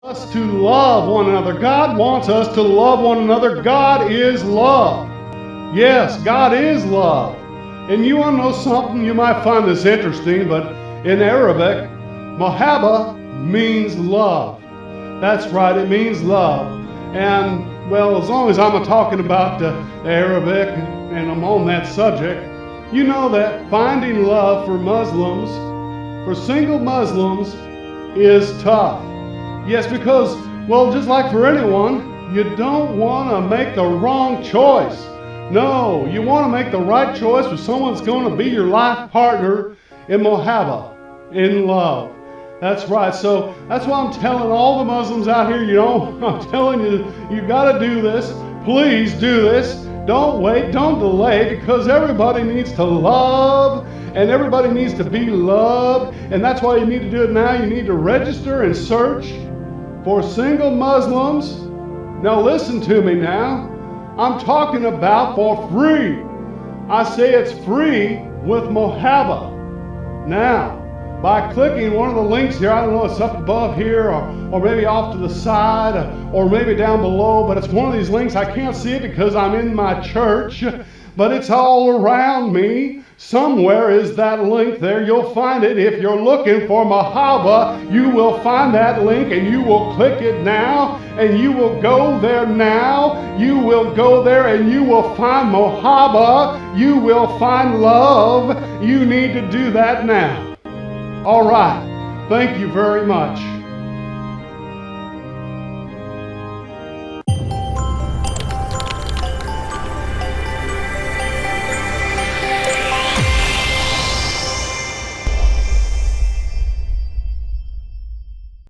Us to love one another. God wants us to love one another. God is love. Yes, God is love. And you want to know something? You might find this interesting, but in Arabic, Mahabba means love. That's right, it means love. And, well, as long as I'm talking about the Arabic and I'm on that subject, you know that finding love for Muslims, for single Muslims, is tough. Yes, because, well, just like for anyone, you don't want to make the wrong choice. No, you want to make the right choice with someone that's going to be your life partner in Mahabba, in love. That's right. So that's why I'm telling all the Muslims out here, I'm telling you, you've got to do this. Please do this. Don't wait, don't delay, because everybody needs to love and everybody needs to be loved. And that's why you need to do it now. You need to register and search for single Muslims. Now listen to me now. I'm talking about for free. I say it's free with Mahabba. Now, by clicking one of the links here, I don't know, it's up above here or maybe off to the side or maybe down below, but it's one of these links. I can't see it because I'm in my church, but it's all around me. Somewhere is that link there. You'll find it. If you're looking for Mahabba, you will find that link and you will click it now and you will go there now. You will go there and you will find Mahabba. You will find love. You need to do that now. All right. Thank you very much.